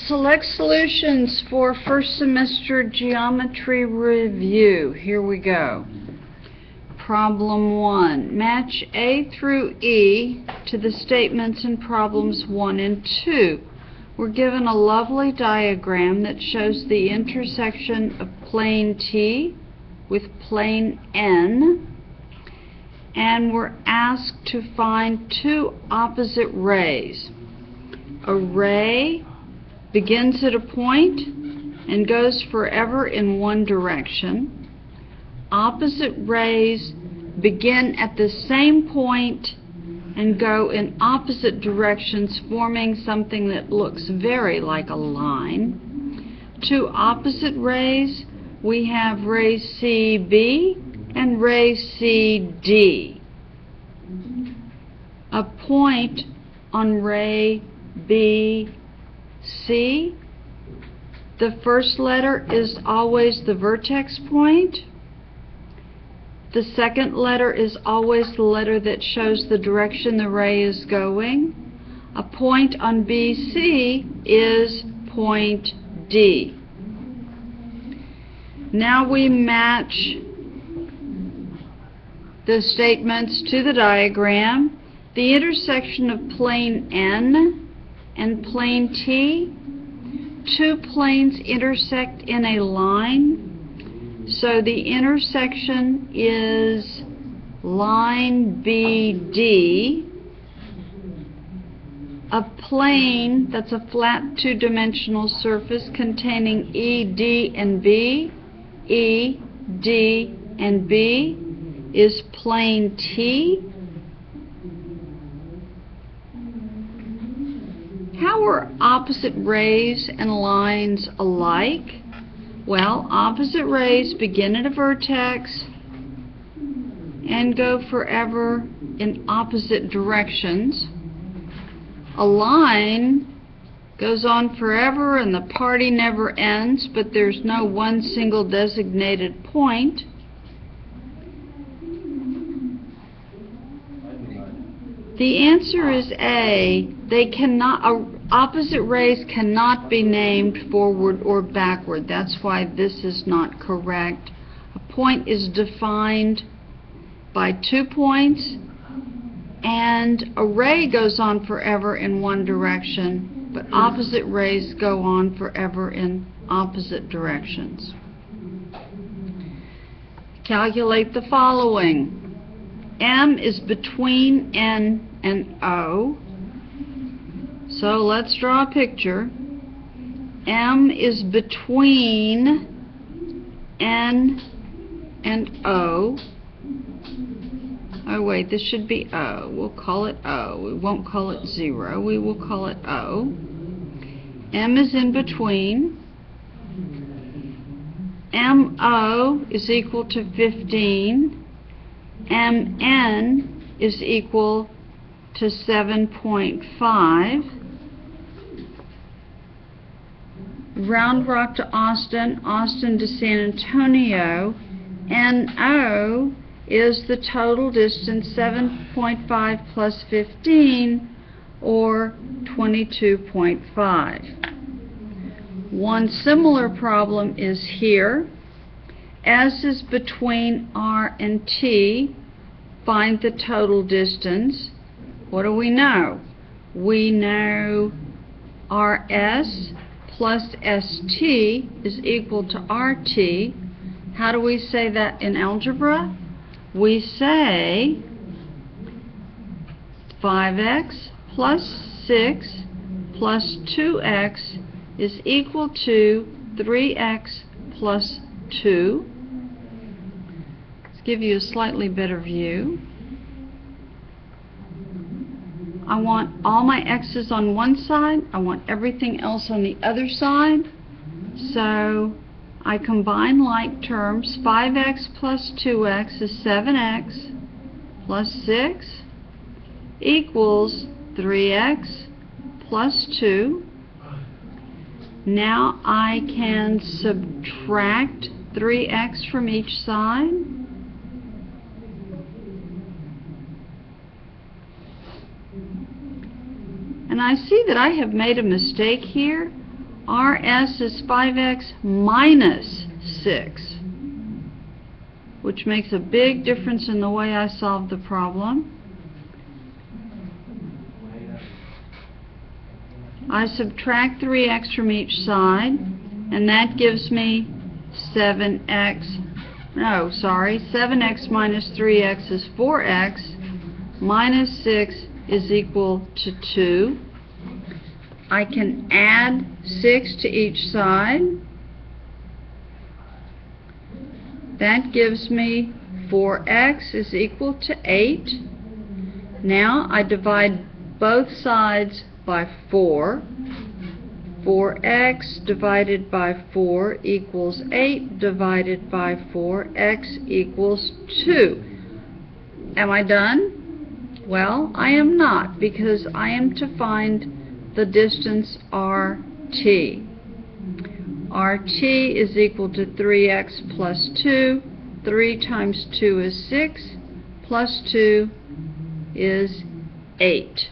Select solutions for first semester geometry review. Here we go. Problem 1. Match A through E to the statements in problems 1 and 2. We're given a lovely diagram that shows the intersection of plane T with plane N, and we're asked to find two opposite rays. A ray begins at a point and goes forever in one direction. Opposite rays begin at the same point and go in opposite directions, forming something that looks very like a line. Two opposite rays, we have ray CB and ray CD. A point on ray BC, the first letter is always the vertex point. The second letter is always the letter that shows the direction the ray is going. A point on BC is point D. Now we match the statements to the diagram. The intersection of plane N and plane T, two planes intersect in a line. So the intersection is line BD. A plane that's a flat two-dimensional surface containing ED and B, ED and B is plane T. How are opposite rays and lines alike? Well, opposite rays begin at a vertex and go forever in opposite directions. A line goes on forever and the party never ends, but there's no one single designated point. The answer is A. Opposite rays cannot be named forward or backward. That's why this is not correct. A point is defined by 2 points, and a ray goes on forever in one direction, but opposite rays go on forever in opposite directions. Calculate the following. M is between N and O. So let's draw a picture. M is between N and O. Oh wait, this should be O. We'll call it O. We won't call it 0. We will call it O. M is in between. MO is equal to 15. MN is equal to 7.5. Round Rock to Austin, Austin to San Antonio. NO is the total distance, 7.5 plus 15, or 22.5. One similar problem is here. S is between R and T. Find the total distance. What do we know? We know RS plus ST is equal to RT. How do we say that in algebra? We say 5x plus 6 plus 2x is equal to 3x plus 2. Let's give you a slightly better view. I want all my x's on one side. I want everything else on the other side. So I combine like terms. 5x plus 2x is 7x plus 6 equals 3x plus 2. Now I can subtract 3x from each side. And I see that I have made a mistake here. RS is 5x minus 6, which makes a big difference in the way I solve the problem. I subtract 3x from each side, and that gives me 7x minus 3x is 4x, minus 6 is equal to 2. I can add 6 to each side. That gives me 4x is equal to 8. Now I divide both sides by 4. 4x divided by 4 equals 8 divided by 4. X equals 2. Am I done? Well, I am not, because I am to find the distance RT. RT is equal to 3x plus 2. 3 times 2 is 6, plus 2 is 8.